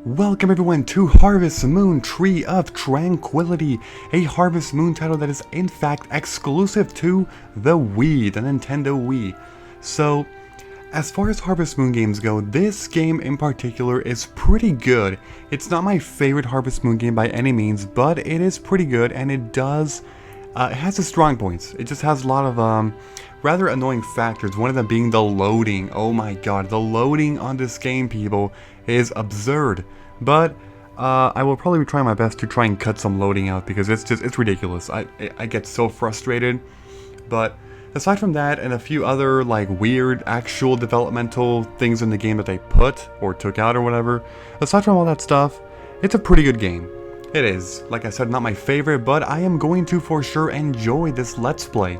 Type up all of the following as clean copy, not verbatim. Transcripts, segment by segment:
Welcome everyone to Harvest Moon Tree of Tranquility, a Harvest Moon title that is in fact exclusive to the Wii, the Nintendo Wii. So, as far as Harvest Moon games go, this game in particular is pretty good. It's not my favorite Harvest Moon game by any means, but it is pretty good and it has its strong points. It just has a lot of rather annoying factors, one of them being the loading. Oh my god, the loading on this game, people, is absurd. But I will probably try my best to try and cut some loading out because it's ridiculous. I get so frustrated. But aside from that and a few other like weird actual developmental things in the game that they put or took out or whatever, aside from all that stuff, it's a pretty good game. It is, like I said, not my favorite, but I am going to for sure enjoy this Let's Play.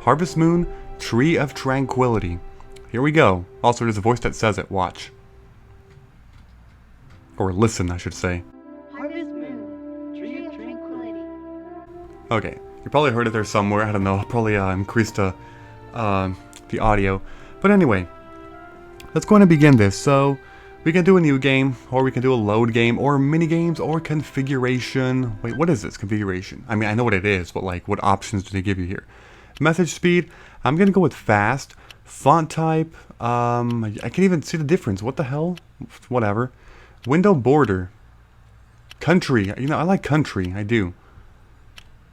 Harvest Moon, Tree of Tranquility. Here we go. Also, there's a voice that says it. Watch. Or listen, I should say. Harvest Moon, Tree of Tranquility. Okay, you probably heard it there somewhere. I don't know. Probably increased the audio. But anyway, let's go ahead and begin this. So, we can do a new game, or we can do a load game, or mini games, or configuration. Wait, what is this configuration? I mean, I know what it is, but like, what options do they give you here? Message speed. I'm gonna go with fast. Font type. I can't even see the difference. What the hell? Whatever. Window border. Country. You know, I like country. I do.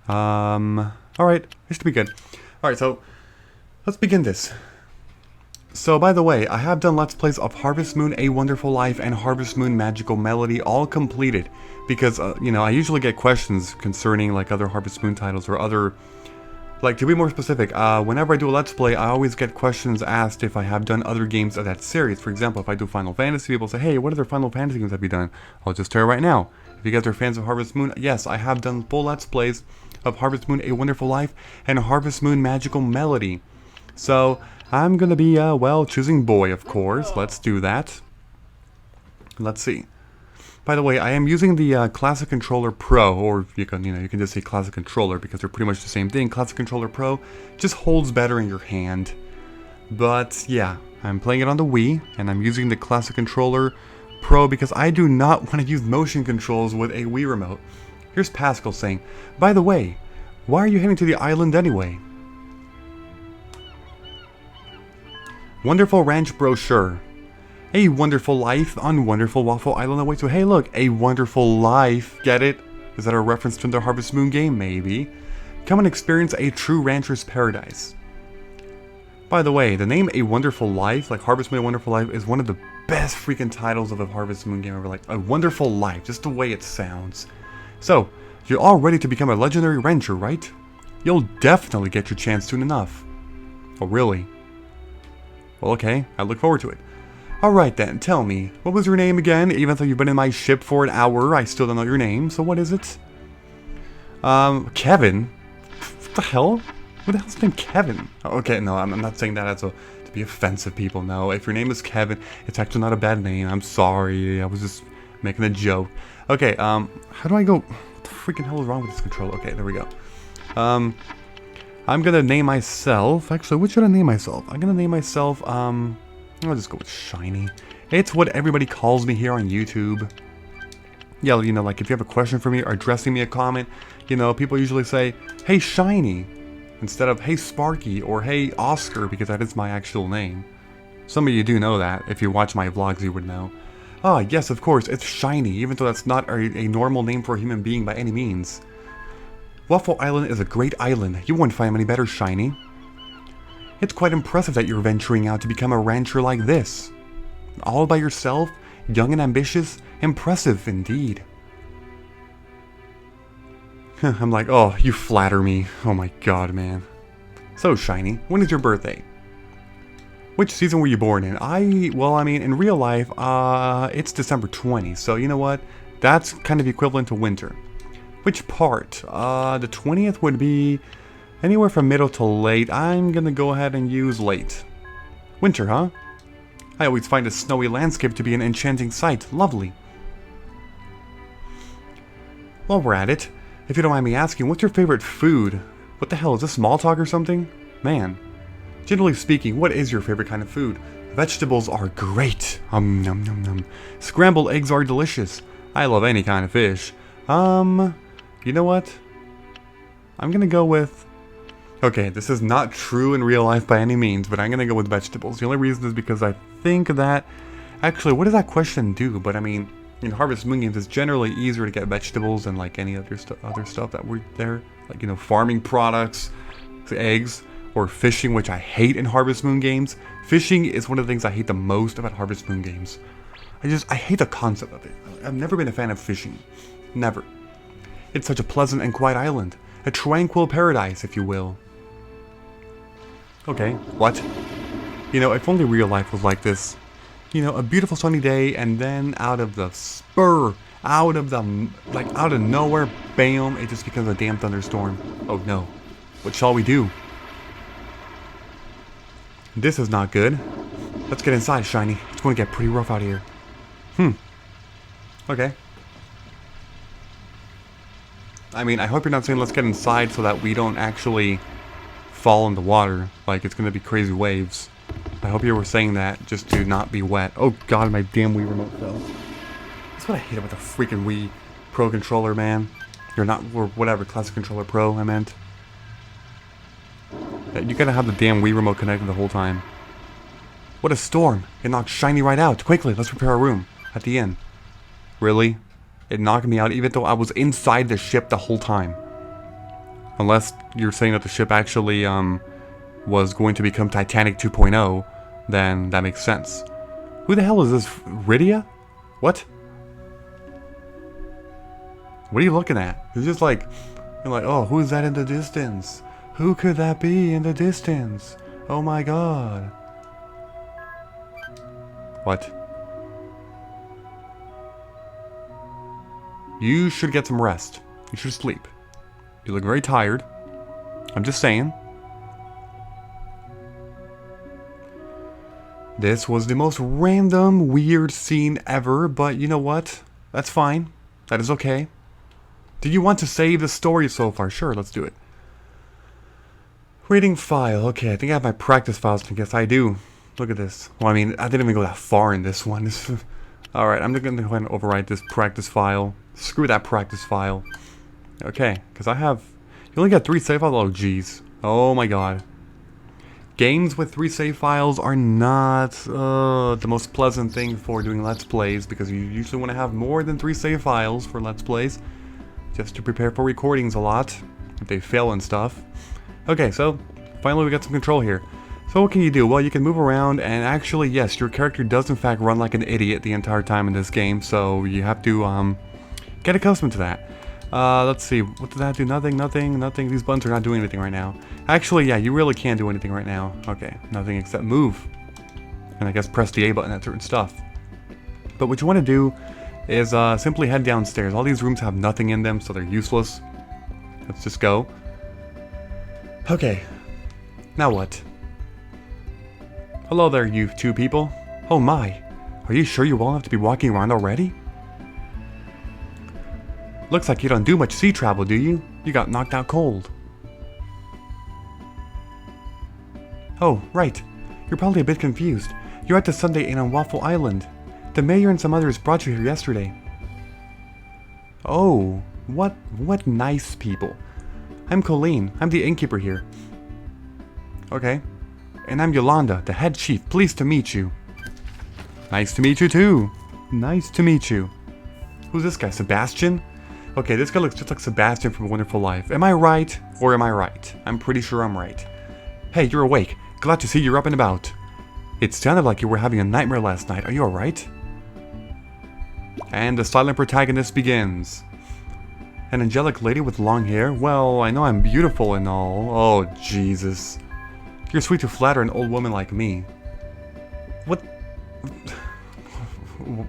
Alright. This should be good. Alright, so let's begin this. So, by the way, I have done Let's Plays of Harvest Moon, A Wonderful Life, and Harvest Moon Magical Melody, all completed. Because, you know, I usually get questions concerning, like, other Harvest Moon titles or other... Like, to be more specific, whenever I do a Let's Play, I always get questions asked if I have done other games of that series. For example, if I do Final Fantasy, people say, hey, what other Final Fantasy games have you done? I'll just tell you right now. If you guys are fans of Harvest Moon, yes, I have done full Let's Plays of Harvest Moon, A Wonderful Life, and Harvest Moon Magical Melody. So, I'm gonna be, well, choosing boy, of course. Let's do that. Let's see. By the way, I am using the Classic Controller Pro, or you can just say Classic Controller because they're pretty much the same thing. Classic Controller Pro just holds better in your hand. But yeah, I'm playing it on the Wii, and I'm using the Classic Controller Pro because I do not want to use motion controls with a Wii remote. Here's Pascal saying, by the way, why are you heading to the island anyway? Wonderful Ranch Brochure. A Wonderful Life on Wonderful Waffle Island awaits you. Hey look, A Wonderful Life. Get it? Is that a reference to the Harvest Moon game? Maybe. Come and experience a true rancher's paradise. By the way, the name A Wonderful Life, like Harvest Moon A Wonderful Life, is one of the best freaking titles of a Harvest Moon game ever. Like, A Wonderful Life, just the way it sounds. So, you're all ready to become a legendary rancher, right? You'll definitely get your chance soon enough. Oh, really? Well, okay, I look forward to it. Alright then, tell me, what was your name again? Even though you've been in my ship for an hour, I still don't know your name, so what is it? Kevin? What the hell? Who the hell's named Kevin? Oh, okay, no, I'm not saying that to be offensive, people. No, if your name is Kevin, it's actually not a bad name. I'm sorry, I was just making a joke. Okay, how do I go? What the freaking hell is wrong with this controller? Okay, there we go. I'm gonna name myself, actually, what should I name myself? I'm gonna name myself, I'll just go with Shiny. It's what everybody calls me here on YouTube. Yeah, you know, like if you have a question for me or addressing me a comment, you know, people usually say, hey Shiny, instead of hey Sparky or hey Oscar, because that is my actual name. Some of you do know that. If you watch my vlogs, you would know. Ah, yes, of course, it's Shiny, even though that's not a normal name for a human being by any means. Waffle Island is a great island. You won't find any better, Shiny. It's quite impressive that you're venturing out to become a rancher like this. All by yourself, young and ambitious, impressive indeed. I'm like, oh, you flatter me. Oh my god, man. So, Shiny, when is your birthday? Which season were you born in? Well, I mean, in real life, it's December 20, so you know what? That's kind of equivalent to winter. Which part? The 20th would be... anywhere from middle to late. I'm gonna go ahead and use late. Winter, huh? I always find a snowy landscape to be an enchanting sight. Lovely. While we're at it, if you don't mind me asking, what's your favorite food? What the hell, is this small talk or something? Man. Generally speaking, what is your favorite kind of food? Vegetables are great. Num num num. Scrambled eggs are delicious. I love any kind of fish. You know what? I'm gonna go with... Okay, this is not true in real life by any means, but I'm gonna go with vegetables. The only reason is because I think that... Actually, what does that question do? But I mean, in Harvest Moon games, it's generally easier to get vegetables than like any other stuff that were there. Like, you know, farming products, eggs, or fishing, which I hate in Harvest Moon games. Fishing is one of the things I hate the most about Harvest Moon games. I hate the concept of it. I've never been a fan of fishing. Never. It's such a pleasant and quiet island. A tranquil paradise, if you will. Okay, what? You know, if only real life was like this. You know, a beautiful sunny day, and then out of the spur, out of nowhere, bam, it just becomes a damn thunderstorm. Oh no. What shall we do? This is not good. Let's get inside, Shiny. It's going to get pretty rough out here. Okay. I mean, I hope you're not saying let's get inside so that we don't actually fall in the water. Like, it's going to be crazy waves. I hope you were saying that just to not be wet. Oh god, my damn Wii remote fell. That's what I hate about the freaking Wii Pro controller, man. Or whatever, Classic Controller Pro, I meant. You gotta have the damn Wii remote connected the whole time. What a storm! It knocked Shiny right out. Quickly, let's prepare our room at the inn. Really? It knocked me out even though I was inside the ship the whole time. Unless you're saying that the ship actually was going to become Titanic 2.0, then that makes sense. Who the hell is this? Rydia? What? What are you looking at? It's just like, you're like, oh, who's that in the distance? Who could that be in the distance? Oh my god. What? You should get some rest. You should sleep. You look very tired. I'm just saying. This was the most random, weird scene ever, but you know what? That's fine. That is okay. Do you want to save the story so far? Sure, let's do it. Reading file. Okay, I think I have my practice files. I guess I do. Look at this. Well, I mean, I didn't even go that far in this one. Alright, I'm going to go ahead and overwrite this practice file. Screw that practice file. Okay, because I have... You only got 3 save files? Oh, jeez. Oh my god. Games with 3 save files are not the most pleasant thing for doing Let's Plays, because you usually want to have more than 3 save files for Let's Plays, just to prepare for recordings a lot, if they fail and stuff. Okay, so, finally we got some control here. So what can you do? Well, you can move around, and actually, yes, your character does in fact run like an idiot the entire time in this game, so you have to, get accustomed to that. Let's see, what did that do? Nothing. These buttons are not doing anything right now. Actually, yeah, you really can't do anything right now. Okay, nothing except move. And I guess press the A button at certain stuff. But what you want to do is simply head downstairs. All these rooms have nothing in them, so they're useless. Let's just go. Okay, now what? Hello there, you 2 people. Oh my, are you sure you won't have to be walking around already? Looks like you don't do much sea travel, do you? You got knocked out cold. Oh, right. You're probably a bit confused. You're at the Sunday Inn on Waffle Island. The mayor and some others brought you here yesterday. Oh, what nice people. I'm Colleen. I'm the innkeeper here. Okay. And I'm Yolanda, the head chief. Pleased to meet you. Nice to meet you too. Nice to meet you. Who's this guy? Sebastian? Okay, this guy looks just like Sebastian from Wonderful Life. Am I right? Or am I right? I'm pretty sure I'm right. Hey, you're awake. Glad to see you're up and about. It sounded like you were having a nightmare last night. Are you alright? And the silent protagonist begins. An angelic lady with long hair? Well, I know I'm beautiful and all. Oh, Jesus. You're sweet to flatter an old woman like me. What?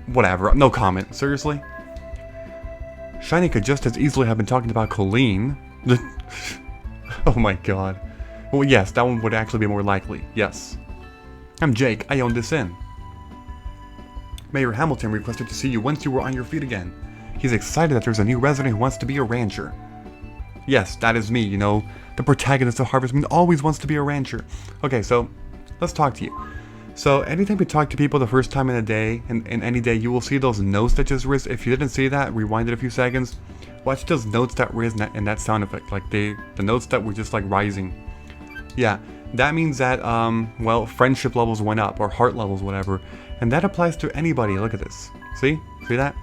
Whatever. No comment. Seriously? Shiny could just as easily have been talking about Colleen. Oh my god. Well, yes, that one would actually be more likely. Yes. I'm Jake. I own this inn. Mayor Hamilton requested to see you once you were on your feet again. He's excited that there's a new resident who wants to be a rancher. Yes, that is me, you know. The protagonist of Harvest Moon always wants to be a rancher. Okay, so, let's talk to you. So anytime you talk to people the first time in a day, in any day, you will see those notes that just risen. If you didn't see that, rewind it a few seconds. Watch those notes that risen and that sound effect, like the notes that were just like rising. Yeah, that means that well, friendship levels went up, or heart levels, whatever, and that applies to anybody. Look at this. See that?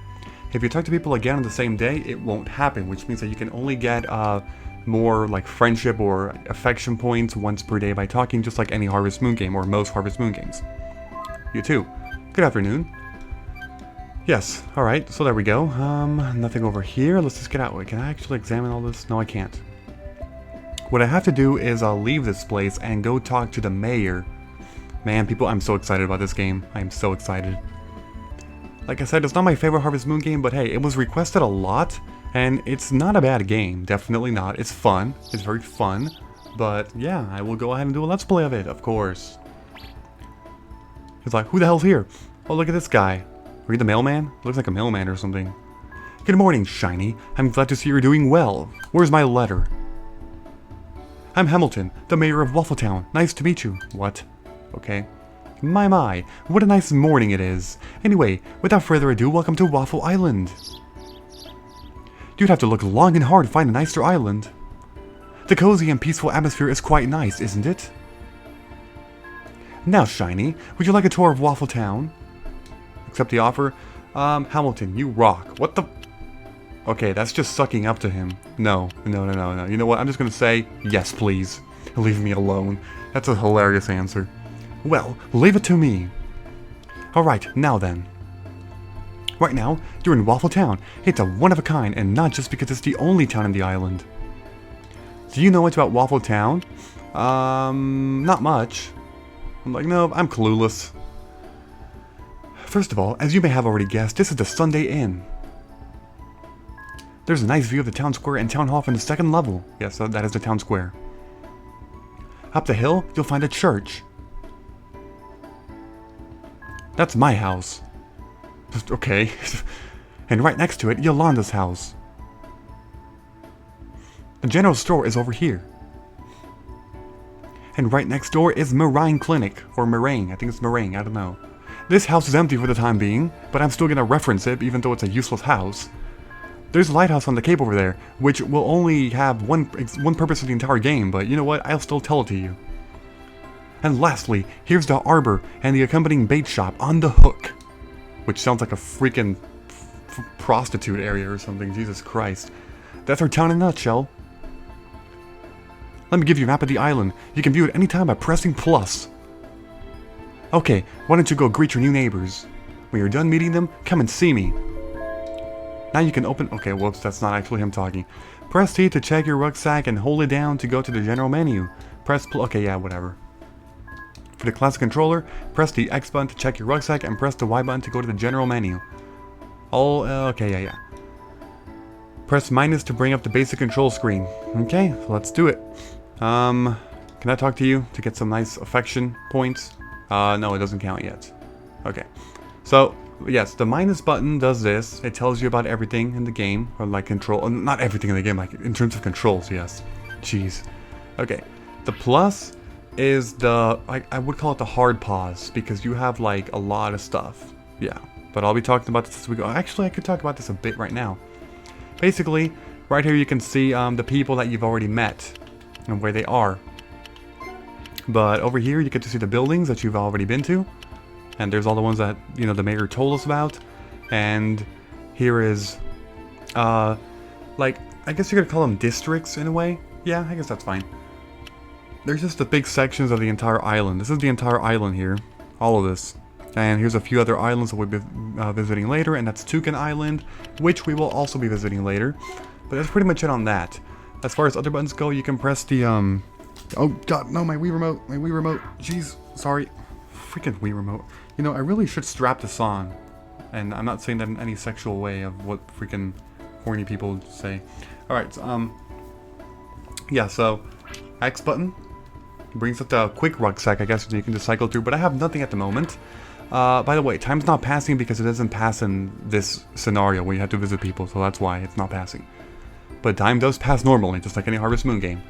If you talk to people again on the same day, it won't happen, which means that you can only get more like friendship or affection points once per day by talking, just like any Harvest Moon game, or most Harvest Moon games. You too. Good afternoon. Yes, alright, so there we go. Nothing over here. Let's just get out. Wait, can I actually examine all this? No, I can't. What I have to do is leave this place and go talk to the mayor. Man, people, I'm so excited about this game. I'm so excited. Like I said, it's not my favorite Harvest Moon game, but hey, it was requested a lot, and it's not a bad game. Definitely not. It's fun. It's very fun. But yeah, I will go ahead and do a Let's Play of it, of course. He's like, who the hell's here? Oh, look at this guy. Are you the mailman? Looks like a mailman or something. Good morning, Shiny. I'm glad to see you're doing well. Where's my letter? I'm Hamilton, the mayor of Waffletown. Nice to meet you. What? Okay. My, what a nice morning it is. Anyway, without further ado, welcome to Waffle Island. You'd have to look long and hard to find a nicer island. The cozy and peaceful atmosphere is quite nice, isn't it? Now, Shiny, would you like a tour of Waffletown? Accept the offer. Hamilton, you rock. What the... Okay, that's just sucking up to him. No. You know what? I'm just gonna say, yes, please. Leave me alone. That's a hilarious answer. Well, leave it to me. Alright, now then. Right now, you're in Waffletown. It's a one-of-a-kind, and not just because it's the only town in the island. Do you know much about Waffletown? Not much. I'm like, no, I'm clueless. First of all, as you may have already guessed, this is the Sunday Inn. There's a nice view of the town square and town hall from the second level. Yes, that is the town square. Up the hill, you'll find a church. That's my house. Okay. And right next to it, Yolanda's house. The general store is over here. And right next door is Meringue Clinic, or Meringue, I think it's Meringue, I don't know. This house is empty for the time being, but I'm still gonna reference it even though it's a useless house. There's a lighthouse on the cape over there, which will only have one purpose of the entire game, but you know what, I'll still tell it to you. And lastly, here's the arbor and the accompanying bait shop on the hook. Which sounds like a freaking prostitute area or something, Jesus Christ. That's our town in a nutshell. Let me give you a map of the island. You can view it anytime by pressing plus. Okay, why don't you go greet your new neighbors? When you're done meeting them, come and see me. Now you can open... Okay, whoops, that's not actually him talking. Press T to check your rucksack and hold it down to go to the general menu. Press okay, yeah, whatever. For the classic controller, press the X button to check your rucksack and press the Y button to go to the general menu. Okay, yeah. Press minus to bring up the basic control screen. Okay, so let's do it. Can I talk to you to get some nice affection points? No, it doesn't count yet. Okay. So, yes, the minus button does this. It tells you about everything in the game, or like control, not everything in the game, like in terms of controls, yes. Jeez. Okay. The plus is the, I would call it the hard pause, because you have like a lot of stuff. Yeah. But I'll be talking about this as we go. Actually, I could talk about this a bit right now. Basically, right here you can see the people that you've already met and where they are. But over here you get to see the buildings that you've already been to. And there's all the ones that, you know, the mayor told us about. And here is, like, I guess you're gonna call them districts in a way. Yeah, I guess that's fine. There's just the big sections of the entire island. This is the entire island here. All of this. And here's a few other islands that we'll be visiting later, and that's Toucan Island, which we will also be visiting later. But that's pretty much it on that. As far as other buttons go, you can press the, oh god, no, my Wii Remote, jeez, sorry. Freaking Wii Remote. You know, I really should strap this on. And I'm not saying that in any sexual way of what freaking horny people say. Alright, so, yeah, so, X button brings up the quick rucksack, I guess, so you can just cycle through, but I have nothing at the moment. By the way, time's not passing because it doesn't pass in this scenario where you have to visit people, so that's why it's not passing. But time does pass normally, just like any Harvest Moon game.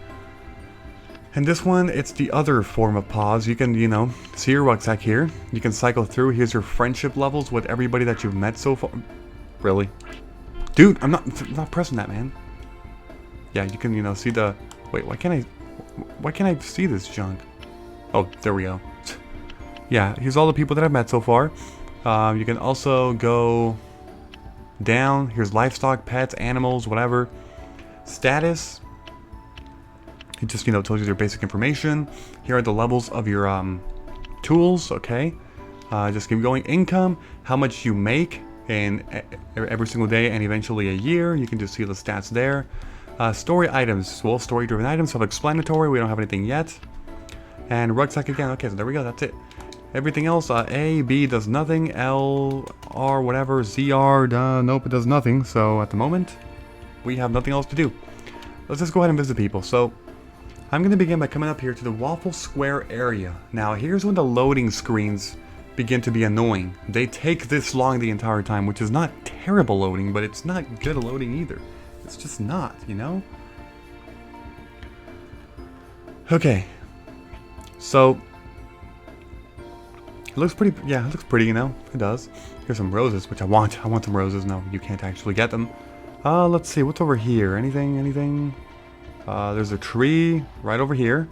And this one, it's the other form of pause. You can, you know, see your rucksack here. You can cycle through. Here's your friendship levels with everybody that you've met so far. Really? Dude, I'm not pressing that, man. Yeah, you can, you know, see the... Wait, why can't I see this junk? Oh, there we go. Yeah, here's all the people that I've met so far. You can also go down. Here's livestock, pets, animals, whatever. Status. It just, you know, tells you your basic information. Here are the levels of your tools, okay? Just keep going. Income, how much you make in every single day and eventually a year. You can just see the stats there. Story items, well, story-driven items, self-explanatory. We don't have anything yet. And rucksack again. Okay, so there we go. That's it. Everything else, A, B does nothing. L, R, whatever. Z, R, nope, it does nothing. So at the moment, we have nothing else to do. Let's just go ahead and visit people. So I'm going to begin by coming up here to the Waffle Square area. Now, here's when the loading screens begin to be annoying. They take this long the entire time, which is not terrible loading, but it's not good loading either. It's just not, you know? Okay. So, it looks pretty, yeah, it looks pretty, you know? It does. Here's some roses, which I want. I want some roses. No, you can't actually get them. Let's see, what's over here? Anything? There's a tree right over here.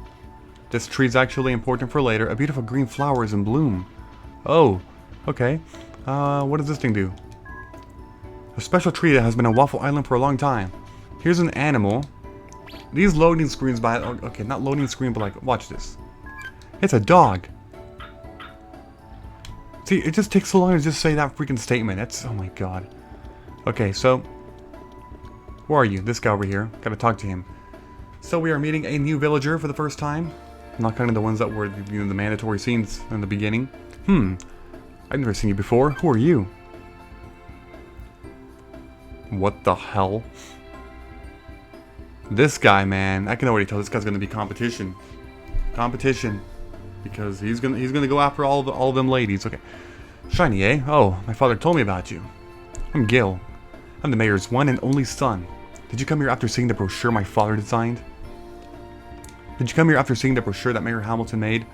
This tree's actually important for later. A beautiful green flower is in bloom. Oh, okay. What does this thing do? A special tree that has been on Waffle Island for a long time. Here's an animal. These loading screens okay, not loading screen, but like, watch this. It's a dog. See, it just takes so long to just say that freaking statement. That's, oh my god. Okay, so, where are you? This guy over here. Gotta talk to him. So we are meeting a new villager for the first time. Not kind of the ones that were, you know, the mandatory scenes in the beginning. I've never seen you before. Who are you? What the hell? This guy, man, I can already tell this guy's gonna be competition. Competition. Because he's gonna go after all of them ladies. Okay. Shiny, eh? Oh, my father told me about you. I'm Gil. I'm the mayor's one and only son. Did you come here after seeing the brochure my father designed? Did you come here after seeing the brochure that Mayor Hamilton made?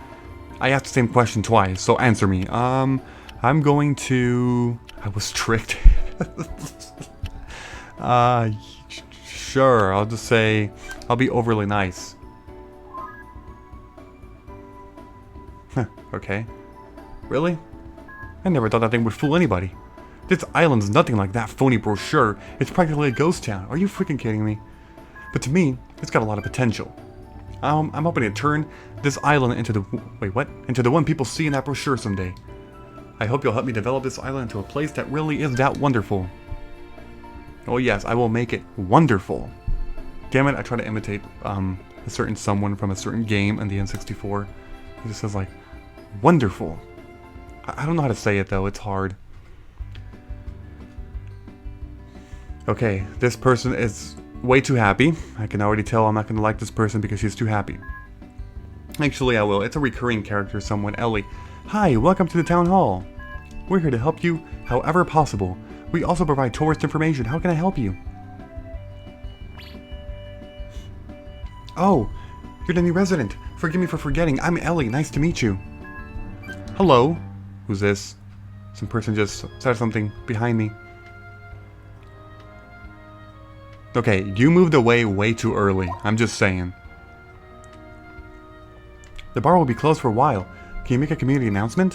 I asked the same question twice, so answer me. I'm going to... I was tricked. Sure, I'll just say... I'll be overly nice. Huh, okay. Really? I never thought that thing would fool anybody. This island's nothing like that phony brochure. It's practically a ghost town. Are you freaking kidding me? But to me, it's got a lot of potential. I'm hoping to turn this island into the... Wait, what? Into the one people see in that brochure someday. I hope you'll help me develop this island into a place that really is that wonderful. Oh yes, I will make it wonderful. Damn it, I try to imitate a certain someone from a certain game on the N64. He just says like, wonderful. I don't know how to say it though, it's hard. Okay, this person is way too happy. I can already tell I'm not going to like this person because she's too happy. Actually, I will. It's a recurring character, someone, Ellie. Hi, welcome to the town hall. We're here to help you however possible. We also provide tourist information. How can I help you? Oh, you're the new resident. Forgive me for forgetting. I'm Ellie. Nice to meet you. Hello. Who's this? Some person just said something behind me. Okay, you moved away way too early. I'm just saying. The bar will be closed for a while. Can you make a community announcement?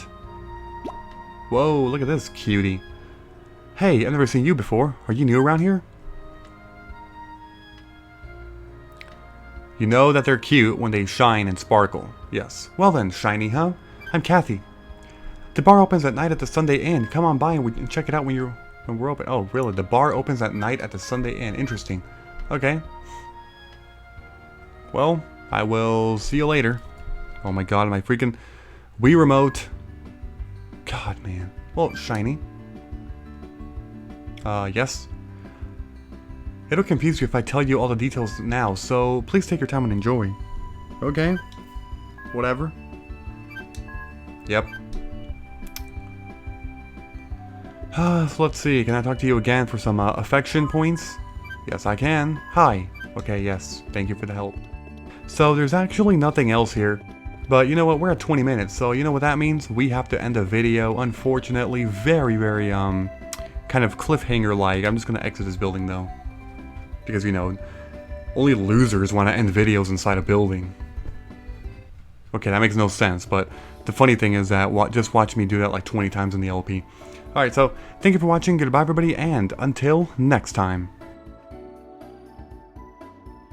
Whoa, look at this cutie. Hey, I've never seen you before. Are you new around here? You know that they're cute when they shine and sparkle. Yes. Well then, shiny, huh? I'm Kathy. The bar opens at night at the Sunday Inn. Come on by and check it out when we're open. Oh, really? The bar opens at night at the Sunday Inn. Interesting. Okay. Well, I will see you later. Oh my god, my freaking Wii remote. God, man. Well, shiny. Yes. It'll confuse you if I tell you all the details now, so please take your time and enjoy. Okay. Whatever. Yep. So let's see, can I talk to you again for some affection points? Yes, I can. Hi. Okay, yes. Thank you for the help. So there's actually nothing else here. But you know what, we're at 20 minutes, so you know what that means? We have to end the video, unfortunately, very, kind of cliffhanger-like. I'm just gonna exit this building, though. Because, you know, only losers want to end videos inside a building. Okay, that makes no sense, but the funny thing is that just watch me do that like 20 times in the LP. Alright, so thank you for watching, goodbye everybody, and until next time.